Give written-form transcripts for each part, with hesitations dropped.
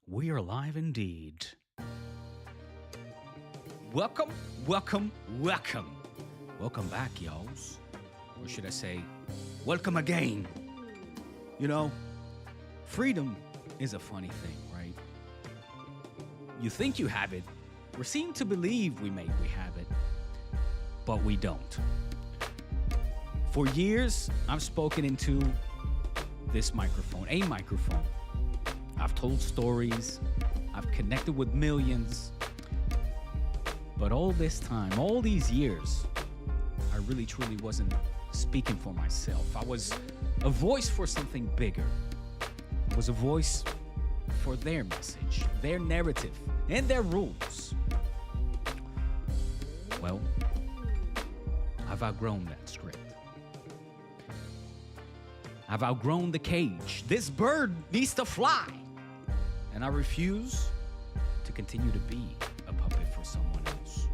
We are live indeed. Welcome, welcome, welcome. Welcome back, y'alls. Or should I say, welcome again. You know, freedom is a funny thing, right? You think you have it, or seem to believe we have it, but we don't. For years, I've spoken into this microphone, a microphone. I've told stories, I've connected with millions, but all this time, all these years, I really truly wasn't speaking for myself. I was a voice for something bigger. I was a voice for their message, their narrative, and their rules. Well, I've outgrown that script. I've outgrown the cage. This bird needs to fly. And I refuse to continue to be a puppet for someone else.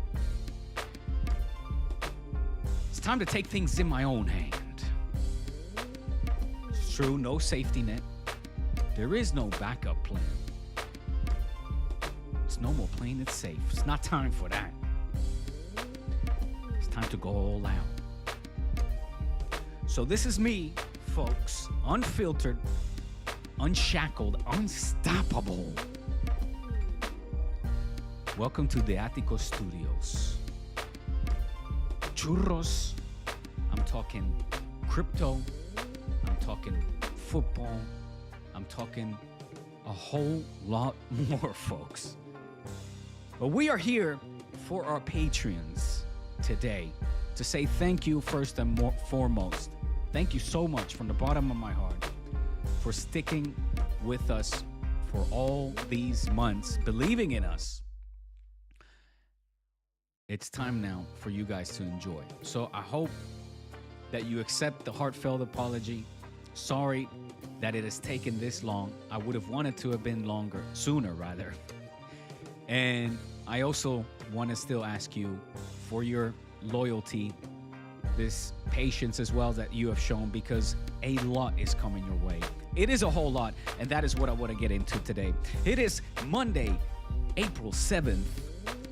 It's time to take things in my own hand. It's true, no safety net. There is no backup plan. It's no more playing it safe. It's not time for that. It's time to go all out. So this is me, folks, unfiltered, unshackled, unstoppable. Welcome to D Atico Studios. Churros. I'm talking crypto. I'm talking football. I'm talking a whole lot more, folks. But we are here for our Patreons today to say thank you first and foremost. Thank you so much from the bottom of my heart for sticking with us for all these months, believing in us. It's time now for you guys to enjoy. So I hope that you accept the heartfelt apology. Sorry that it has taken this long. I would have wanted to have been sooner rather. And I also want to still ask you for your loyalty, this patience as well that you have shown, because a lot is coming your way. It is a whole lot, and that is what I want to get into today. It is Monday, April 7th.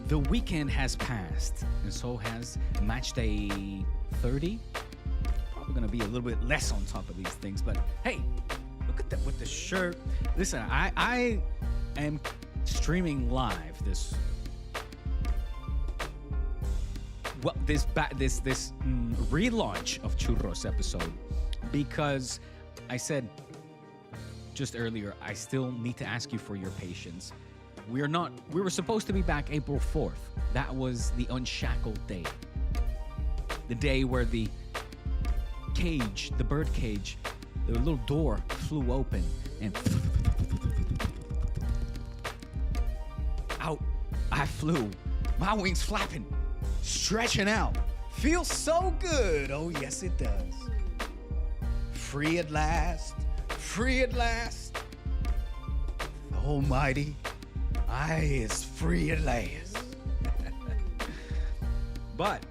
The weekend has passed, and so has match day 30. Probably going to be a little bit less on top of these things, but hey, look at that with the shirt. Listen, I am streaming live this relaunch of Churros episode, because I said just earlier, I still need to ask you for your patience. We were supposed to be back April 4th. That was the unshackled day. The day where the cage, the bird cage, the little door flew open and out I flew. My wings flapping, stretching out. Feels so good. Oh, yes, it does. Free at last. Free at last. The Almighty, I is free at last. But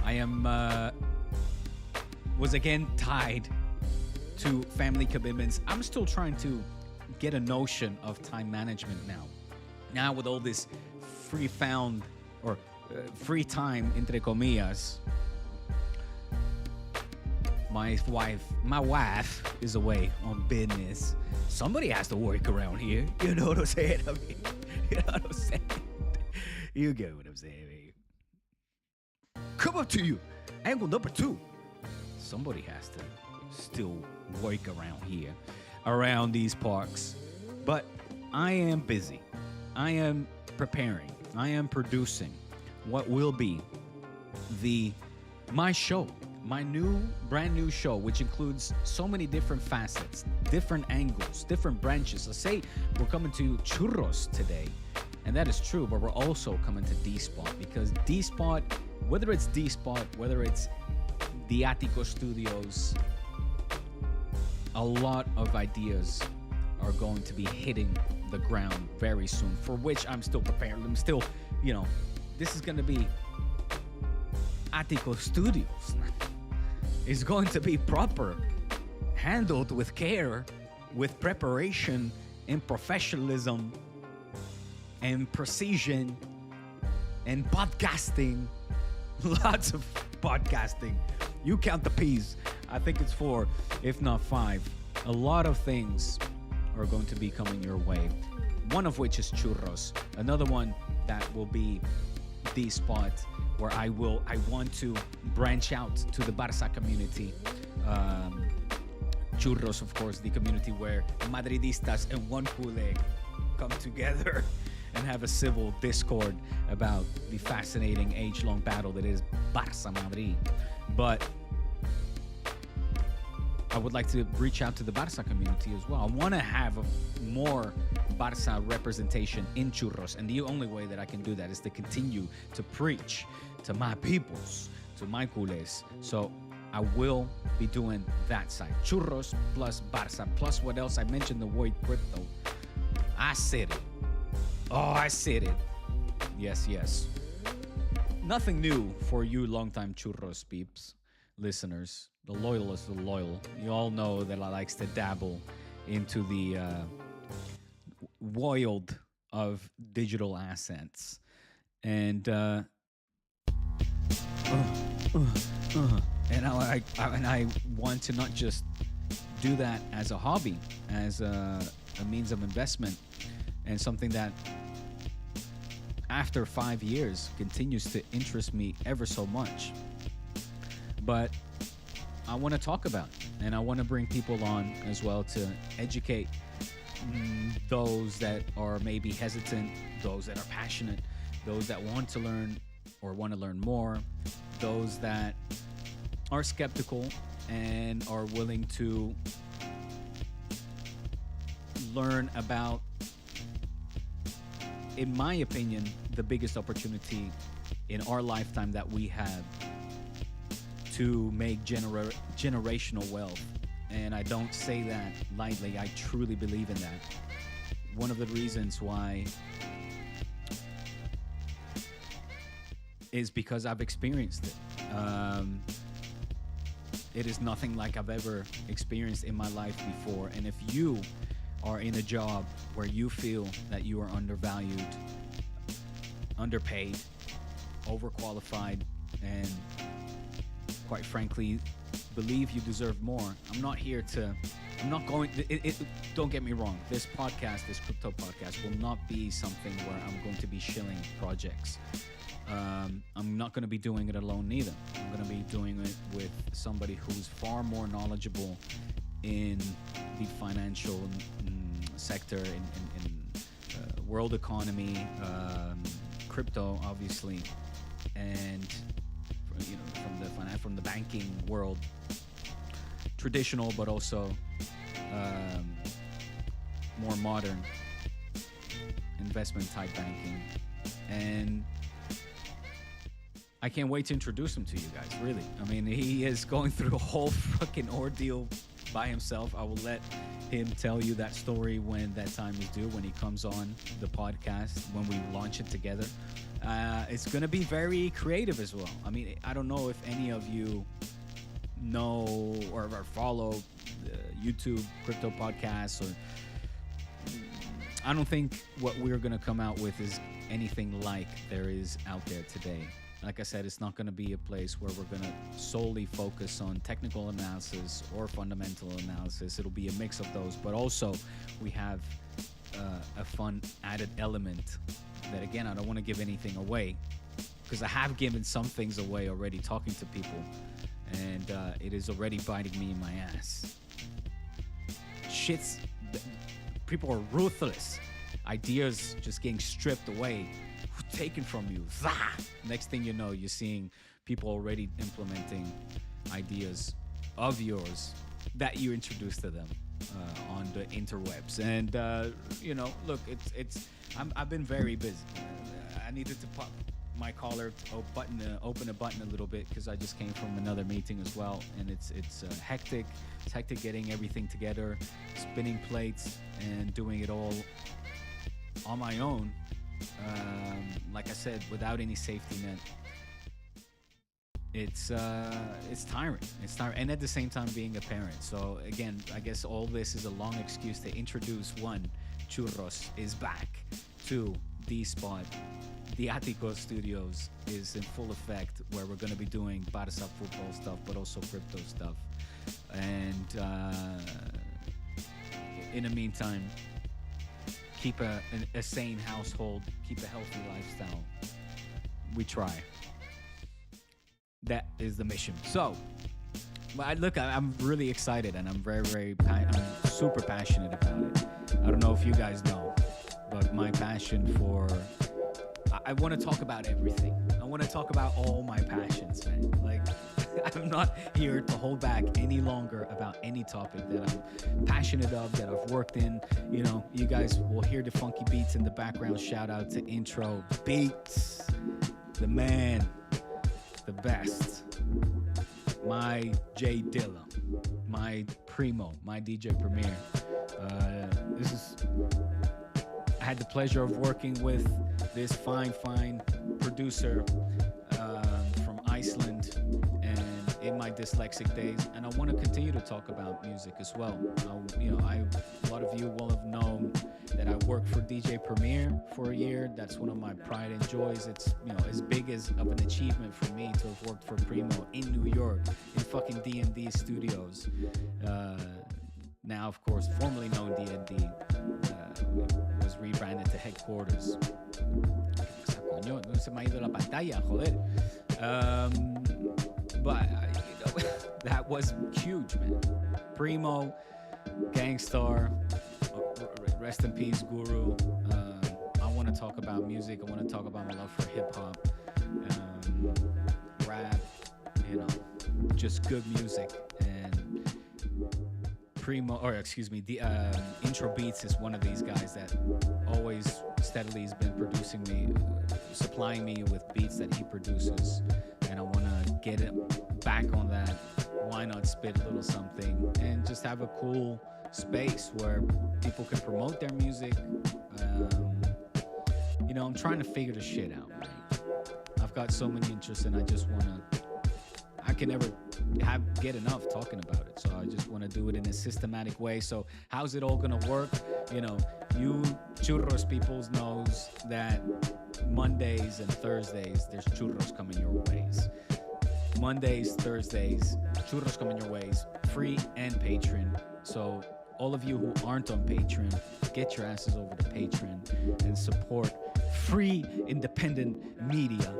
I am was again tied to family commitments. I'm still trying to get a notion of time management now. Now with all this free time, entre comillas, my wife is away on business. Somebody has to work around here. You know what I'm saying? I mean, you know what I'm saying? You get what I'm saying, baby. Come up to you. Angle number 2. Somebody has to still work around here, around these parks. But I am busy. I am preparing. I am producing what will be my show. My brand new show, which includes so many different facets, different angles, different branches. Let's say we're coming to Churros today, and that is true, but we're also coming to D-Spot, because D-Spot, whether it's D-Spot, whether it's D Atico Studios, a lot of ideas are going to be hitting the ground very soon, for which I'm still prepared. I'm still, this is going to be Atico Studios. It's going to be proper, handled with care, with preparation and professionalism and precision and podcasting. Lots of podcasting. You count the P's. I think it's 4, if not 5. A lot of things are going to be coming your way. One of which is Churros. Another one that will be the spot where I want to branch out to the Barça community. Churros, of course, the community where Madridistas and one culé come together and have a civil discord about the fascinating age-long battle that is Barça Madrid. But I would like to reach out to the Barça community as well. I want to have more Barça representation in Churros, and the only way that I can do that is to continue to preach to my peoples, to my culés. So I will be doing that side. Churros plus Barça plus what else? I mentioned the word crypto. I said it. Oh, I said it. Yes, yes. Nothing new for you longtime Churros peeps, listeners. The loyalists are loyal. You all know that I likes to dabble into the world of digital assets. And and I want to not just do that as a hobby, as a means of investment, and something that after 5 years continues to interest me ever so much. But I want to talk about it, and I want to bring people on as well to educate those that are maybe hesitant, those that are passionate, those that want to learn or want to learn more, those that are skeptical and are willing to learn about, in my opinion, the biggest opportunity in our lifetime that we have to make generational wealth. And I don't say that lightly. I truly believe in that. One of the reasons why is because I've experienced it. It is nothing like I've ever experienced in my life before. And if you are in a job where you feel that you are undervalued, underpaid, overqualified, and quite frankly, believe you deserve more, I'm not going, don't get me wrong, this podcast, this crypto podcast will not be something where I'm going to be shilling projects. I'm not going to be doing it alone either. I'm going to be doing it with somebody who's far more knowledgeable in the financial sector, in world economy, crypto, obviously, and from the banking world, traditional, but also more modern investment type banking. And I can't wait to introduce him to you guys, really. I mean, he is going through a whole fucking ordeal by himself. I will let him tell you that story when that time is due, when he comes on the podcast, when we launch it together. It's going to be very creative as well. I mean, I don't know if any of you know or follow YouTube crypto podcasts, or I don't think what we're going to come out with is anything like there is out there today. Like I said, it's not going to be a place where we're going to solely focus on technical analysis or fundamental analysis. It'll be a mix of those, but also we have a fun added element that, again, I don't want to give anything away, because I have given some things away already talking to people, and it is already biting me in my ass. People are ruthless. Ideas just getting stripped away, taken from you. Next thing you know, you're seeing people already implementing ideas of yours that you introduced to them on the interwebs. And look, I've been very busy. I needed to pop my collar, open a button a little bit, because I just came from another meeting as well, and it's hectic. It's hectic getting everything together, spinning plates, and doing it all on my own. Like I said, without any safety net. it's tiring. It's tiring, and at the same time being a parent. So again, I guess all this is a long excuse to introduce one. Churros is back. Two, D Spot. D Atico Studios is in full effect, where we're going to be doing Barça football stuff, but also crypto stuff. And in the meantime, keep a sane household, keep a healthy lifestyle. We try. That is the mission. So, I'm really excited, and I'm I'm super passionate about it. I don't know if you guys know, but my passion for, I want to talk about everything. I want to talk about all my passions, man. Like, I'm not here to hold back any longer about any topic that I'm passionate of, that I've worked in. You know, you guys will hear the funky beats in the background. Shout out to Intro Beats, the man, the best, my J Dilla, my Primo, my DJ Premier. I had the pleasure of working with this fine producer from Iceland, and in my dyslexic days, and I want to continue to talk about music as well. A lot of you will have known that I worked for DJ Premier for a year. That's one of my pride and joys. It's, as big as of an achievement for me to have worked for Primo in New York, in fucking D Studios. Now, of course, formerly known D&D, was rebranded to Headquarters. Se me ha ido la pantalla, joder. But that was huge, man. Primo, Gangstar, rest in peace, Guru. I want to talk about music. I want to talk about my love for hip hop, rap, just good music. And the Intro Beats is one of these guys that always steadily has been producing me, supplying me with beats that he produces, and I want to get it back on that. Why not spit a little something and just have a cool space where people can promote their music? I'm trying to figure the shit out, right? I've got so many interests, and I can never get enough talking about it. So I just want to do it in a systematic way. So how's it all gonna work? You churros peoples knows that Mondays and Thursdays there's churros coming your ways. Mondays, Thursdays, churros coming your ways, free and patron. So all of you who aren't on Patreon, get your asses over to Patreon and support free independent media.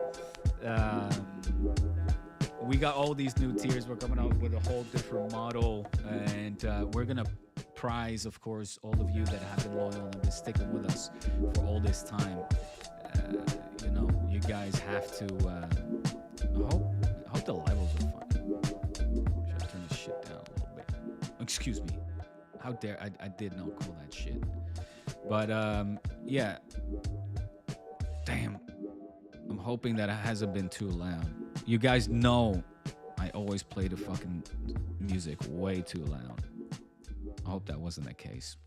We got all these new tiers. We're coming out with a whole different model, and we're gonna prize, of course, all of you that have been loyal and been sticking with us for all this time. You guys have to. I hope the levels are fine. Should I turn this shit down a little bit? Excuse me. How dare I did not call that shit. But yeah. Damn. I'm hoping that it hasn't been too loud. You guys know I always play the fucking music way too loud. I hope that wasn't the case.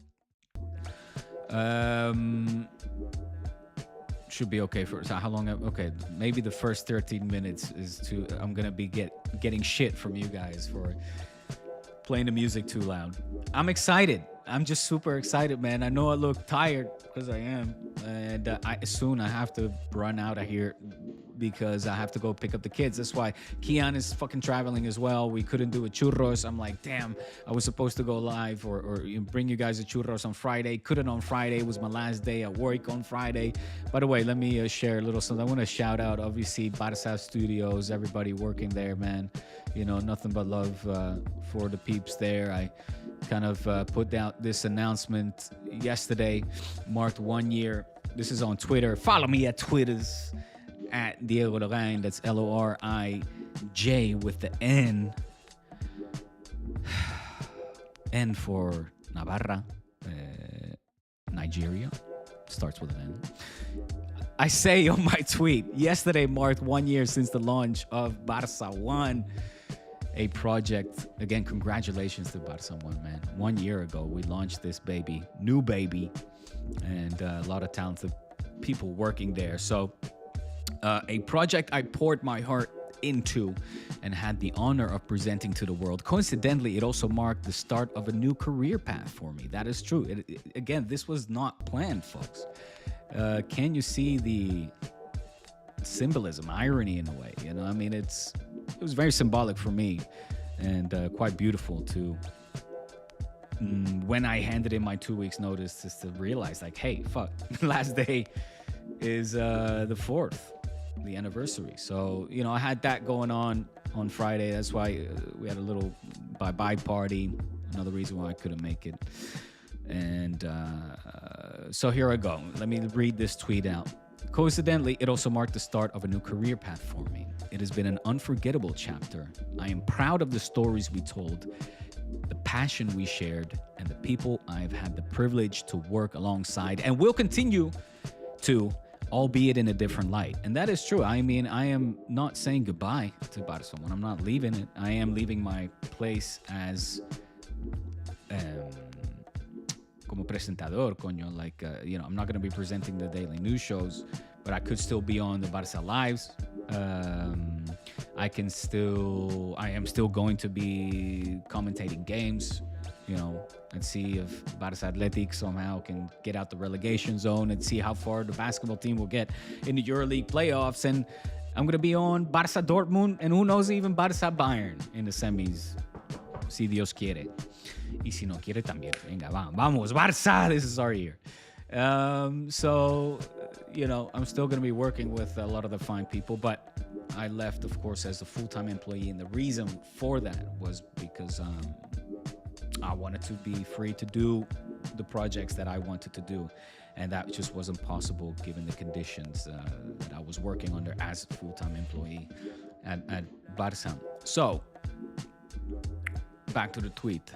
Should be okay for so how long? Okay, maybe the first 13 minutes is too. I'm gonna be getting shit from you guys for playing the music too loud. I'm excited. I'm just super excited, man. I know I look tired because I am, and soon I have to run out of here because I have to go pick up the kids. That's why Kian is fucking traveling as well. We couldn't do a churros. I'm like, damn, I was supposed to go live or bring you guys a churros on Friday. Couldn't on Friday. It was my last day at work on Friday. By the way, let me share a little something. I want to shout out, obviously, Barça Studios, everybody working there, man. Nothing but love for the peeps there. I kind of put out this announcement yesterday, marked 1 year. This is on Twitter. Follow me at Twitters at Diego Lorijn. That's Lorij with the N. N for Navarra, Nigeria. Starts with an N. I say on my tweet, yesterday marked 1 year since the launch of Barça One, a project. Again, congratulations to Barça One, man. 1 year ago, we launched this baby, new baby, and a lot of talented people working there. So a project I poured my heart into and had the honor of presenting to the world. Coincidentally, it also marked the start of a new career path for me. That is true. Again, this was not planned, folks. Can you see the symbolism, irony in a way? You know, I mean, it was very symbolic for me and quite beautiful to, when I handed in my 2 weeks notice, just to realize like, hey, fuck, last day is the 4th, the anniversary. So, you know, I had that going on Friday. That's why we had a little bye-bye party. Another reason why I couldn't make it. And so here I go. Let me read this tweet out. Coincidentally, it also marked the start of a new career path for me. It has been an unforgettable chapter. I am proud of the stories we told, the passion we shared, and the people I've had the privilege to work alongside and will continue to, albeit in a different light. And that is true. I mean, I am not saying goodbye to Barcelona. I'm not leaving it. I am leaving my place as como presentador, coño. Like, you know, I'm not going to be presenting the daily news shows, but I could still be on the Barca Lives. I am still going to be commentating games, you know, and see if Barca Athletic somehow can get out the relegation zone and see how far the basketball team will get in the EuroLeague playoffs. And I'm going to be on Barca Dortmund and who knows, even Barca Bayern in the semis, si Dios quiere. Y si no quiere también. Venga, vamos, Barca, this is our year. So, you know, I'm still going to be working with a lot of the fine people, but I left, of course, as a full-time employee. And the reason for that was because I wanted to be free to do the projects that I wanted to do. And that just wasn't possible given the conditions that I was working under as a full-time employee at Barca. So, back to the tweet.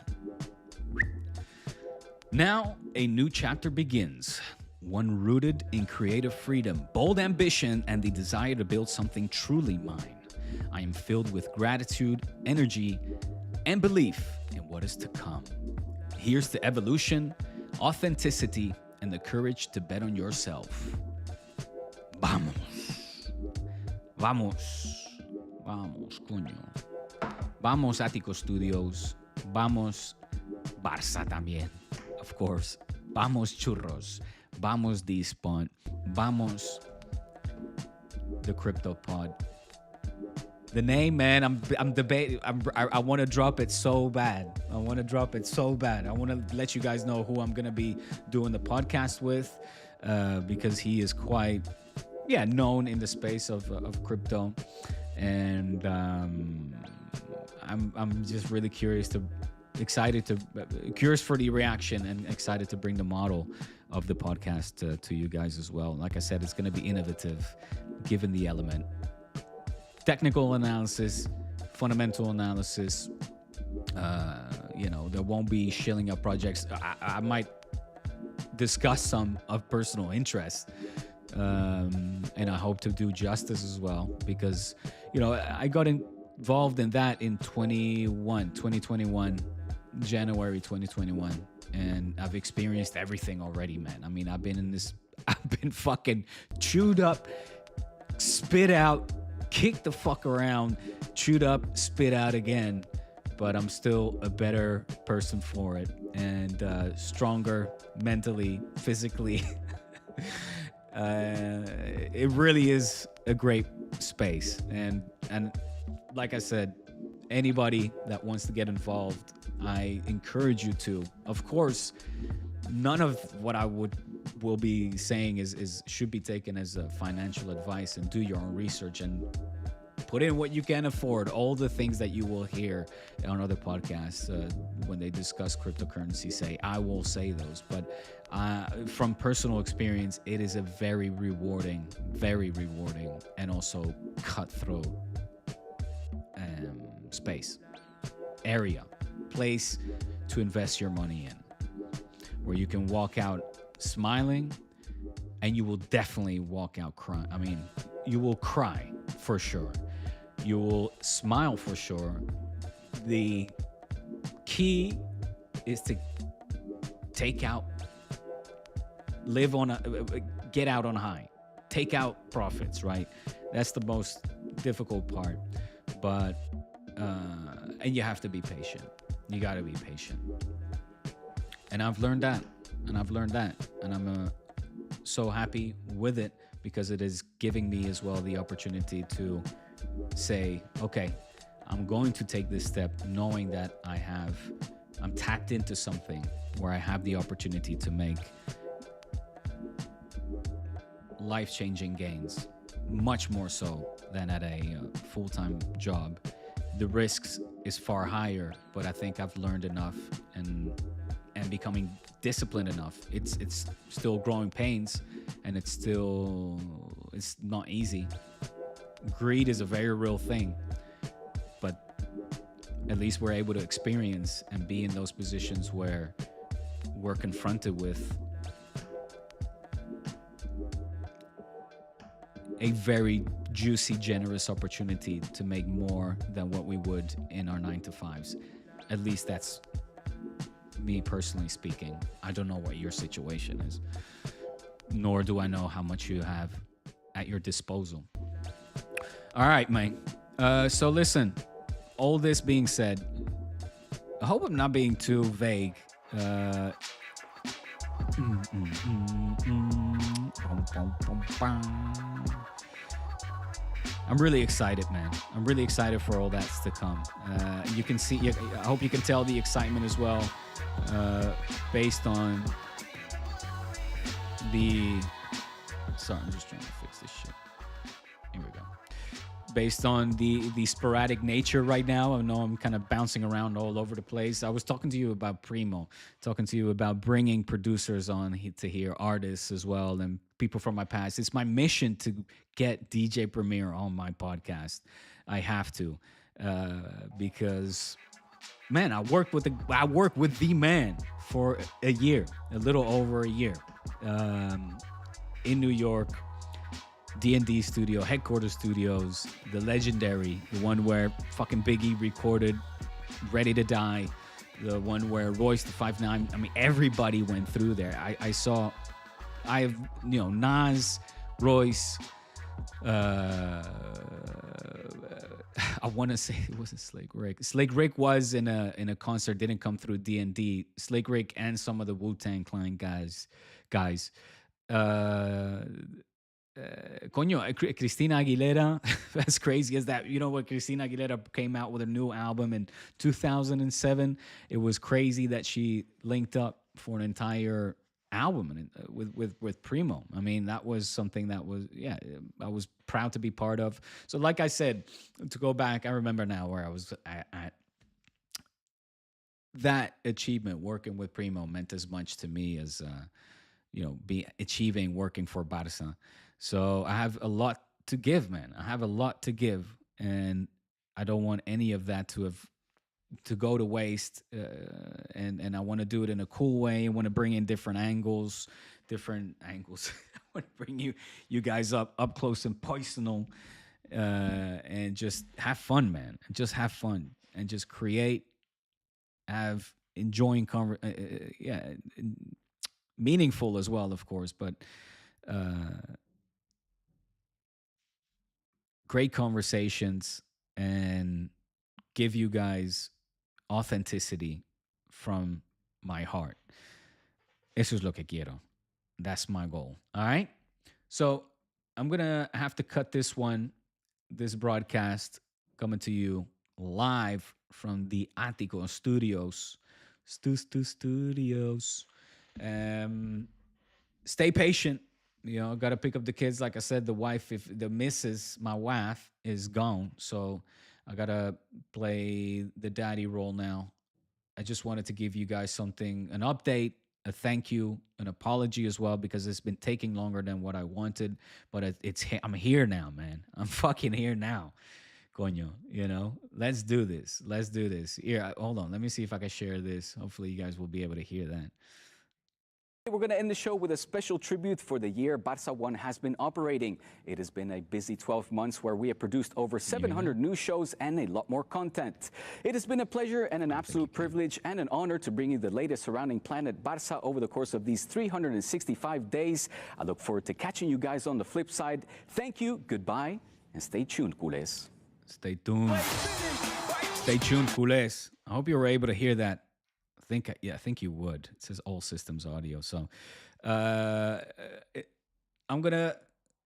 Now, a new chapter begins, one rooted in creative freedom, bold ambition, and the desire to build something truly mine. I am filled with gratitude, energy, and belief in what is to come. Here's to evolution, authenticity, and the courage to bet on yourself. Vamos. Vamos. Vamos, coño. Vamos, Atico Studios. Vamos, Barça también. Of course. Vamos, Churros. Vamos, D-Spot. Vamos, the Crypto Pod. The name, man, I'm debating. I want to drop it so bad. I want to let you guys know who I'm going to be doing the podcast with because he is quite, known in the space of crypto. And I'm just really curious for the reaction and excited to bring the model of the podcast to you guys as well. Like I said, it's going to be innovative given the element. Technical analysis, fundamental analysis. There won't be shilling up projects. I might discuss some of personal interest. And I hope to do justice as well because, I got involved in that in 2021, January 2021. And I've experienced everything already, man. I mean, I've been fucking chewed up, spit out, kicked the fuck around, chewed up, spit out again. But I'm still a better person for it and stronger mentally, physically. It really is a great space. And like I said, anybody that wants to get involved, I encourage you to. Of course, none of what I will be saying should be taken as financial advice, and do your own research and put in what you can afford. All the things that you will hear on other podcasts when they discuss cryptocurrency, I will say those. But from personal experience, it is a very rewarding, and also cutthroat space, place to invest your money in, where you can walk out smiling, and you will definitely walk out crying. I mean, you will cry for sure. You will smile for sure. The key is to get out on high, take out profits, right? That's the most difficult part. But and you have to be patient. You got to be patient. And I've learned that. And I'm so happy with it because it is giving me as well the opportunity to say, okay, I'm going to take this step knowing that I'm tapped into something where I have the opportunity to make life-changing gains, much more so than at a full-time job. The risks is far higher, but I think I've learned enough and becoming disciplined enough. It's still growing pains, and it's not easy. Greed is a very real thing, but at least we're able to experience and be in those positions where we're confronted with a very juicy, generous opportunity to make more than what we would in our 9-to-5s. At least that's me personally speaking. I don't know what your situation is, nor do I know how much you have at your disposal. All right, mate. So listen, all this being said, I hope I'm not being too vague. I'm really excited, man. I'm really excited for all that's to come. You can see, I hope you can tell the excitement as well, based on the, sorry, I'm just trying to fix this shit. Here we go. Based on the sporadic nature right now. I know I'm kind of bouncing around all over the place. I was talking to you about Primo, talking to you about bringing producers on to hear artists as well and people from my past. It's my mission to get DJ Premier on my podcast. I have to, because, man, I work with the man for a year, a little over a year, in New York. D Studio, Headquarters Studios, the legendary, the one where fucking Biggie recorded Ready to Die, the one where Royce the 5'9", I mean, everybody went through there. I have, Nas, Royce, I want to say it wasn't Slick Rick. Slick Rick was in a concert, didn't come through D. Slick Rick and some of the Wu-Tang Clan guys. Christina Aguilera, as crazy as that. You know what? Christina Aguilera came out with a new album in 2007. It was crazy that she linked up for an entire album with Primo. I mean, that was something that was, I was proud to be part of. So like I said, to go back, I remember now where I was at. That achievement, working with Primo, meant as much to me as, achieving working for Barca. So I have a lot to give, man. I have a lot to give, and I don't want any of that to go to waste. And I want to do it in a cool way. I want to bring in different angles. I want to bring you guys up close and personal, and just have fun, man. Just have fun and just create, enjoying meaningful as well, of course, but great conversations and give you guys authenticity from my heart. Eso es lo que quiero. That's my goal. All right? So I'm going to have to cut this broadcast coming to you live from the Atico Studios. Studios. Stay patient. Got to pick up the kids. Like I said, my wife is gone. So I got to play the daddy role now. I just wanted to give you guys an update, a thank you, an apology as well, because it's been taking longer than what I wanted. But I'm here now, man. I'm fucking here now. Coño, let's do this. Here, hold on. Let me see if I can share this. Hopefully you guys will be able to hear that. We're going to end the show with a special tribute for the year Barca One has been operating. It has been a busy 12 months where we have produced over 700 new shows and a lot more content. It has been a pleasure and an absolute privilege and an honor to bring you the latest surrounding Planet Barca over the course of these 365 days. I look forward to catching you guys on the flip side. Thank you, goodbye, And stay tuned, culés. Stay tuned. Stay tuned, culés. I hope you were able to hear that. I think you would. It says all systems audio. So uh, I'm going to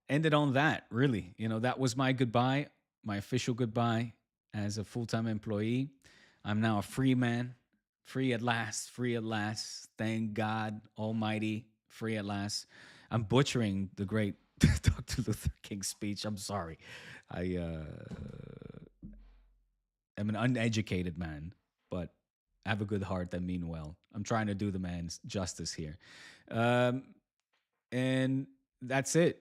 end it on that, really. That was my goodbye, my official goodbye as a full-time employee. I'm now a free man. Free at last. Free at last. Thank God Almighty. Free at last. I'm butchering the great Dr. Luther King speech. I'm sorry. I am an uneducated man, but I have a good heart that mean well. I'm trying to do the man's justice here. And that's it.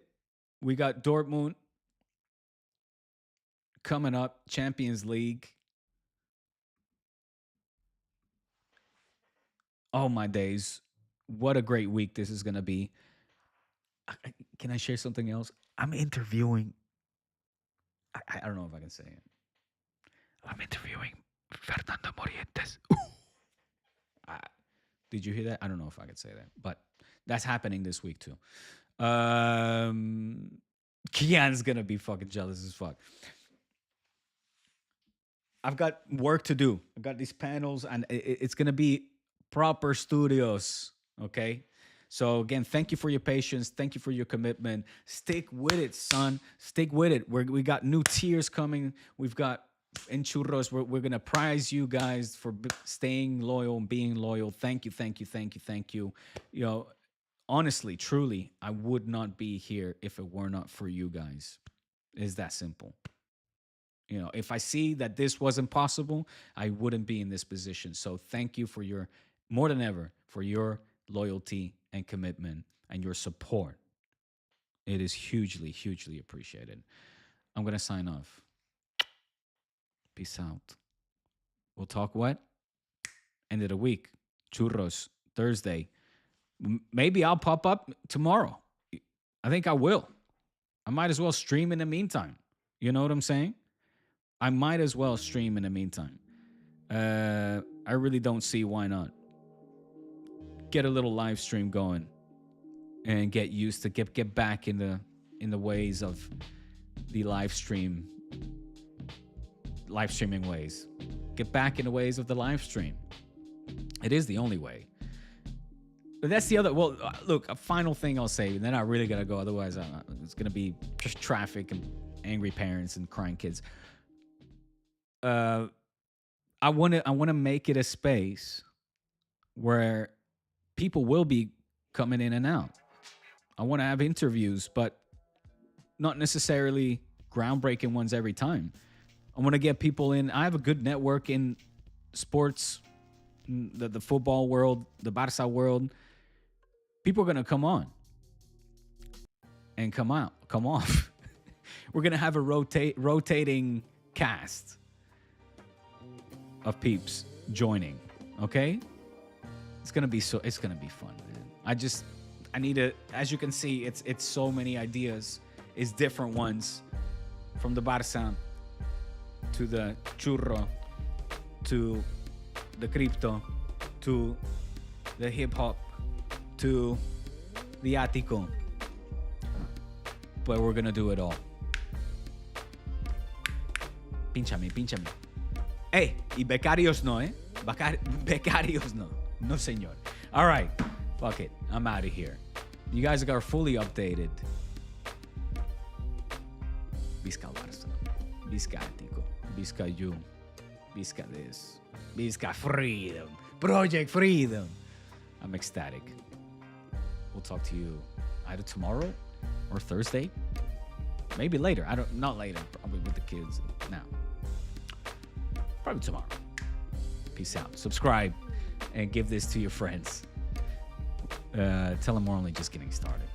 We got Dortmund coming up, Champions League. Oh, my days. What a great week this is going to be. Can I share something else? I'm interviewing. I don't know if I can say it. I'm interviewing Fernando Morientes. Did you hear that? I don't know if I could say that, but that's happening this week too. Kian's going to be fucking jealous as fuck. I've got work to do. I've got these panels, and it's going to be proper studios, okay? So again, thank you for your patience. Thank you for your commitment. Stick with it, son. Stick with it. We got new tiers coming. We've got in Churros. We're going to prize you guys for staying loyal and being loyal. Thank you, thank you, thank you, thank you. Honestly, truly, I would not be here if it were not for you guys. It's that simple. If I see that this wasn't possible, I wouldn't be in this position. So thank you for more than ever, for your loyalty and commitment and your support. It is hugely, hugely appreciated. I'm going to sign off. Peace out. We'll talk what? End of the week. Churros, Thursday. Maybe I'll pop up tomorrow. I think I will. I might as well stream in the meantime. You know what I'm saying? I might as well stream in the meantime. I really don't see why not. Get a little live stream going and get used to get back in the ways of the live streaming ways. Get back in the ways of the live stream. It is the only way. But that's the other. Well, look, a final thing I'll say, and then I really gotta go. Otherwise, it's gonna be just traffic and angry parents and crying kids. I want to make it a space where people will be coming in and out. I want to have interviews, but not necessarily groundbreaking ones every time. I want to get people in. I have a good network in sports, the football world, the Barca world. People are going to come on and come off. We're going to have a rotating cast of peeps joining, okay? It's gonna be fun, man. I need to, as you can see, it's so many ideas. It's different ones, from the Barça to the churro to the crypto to the hip hop to the Atico. But we're gonna do it all. Pínchame. Hey, y becarios no, eh? Becarios no. No, señor. All right. Fuck it. I'm out of here. You guys are fully updated. Visca Barça. Visca Atico. Visca you. Visca this. Visca freedom. Project Freedom. I'm ecstatic. We'll talk to you either tomorrow or Thursday. Maybe later. Not later. Probably with the kids now. Probably tomorrow. Peace out. Subscribe and give this to your friends. Tell them we're only just getting started.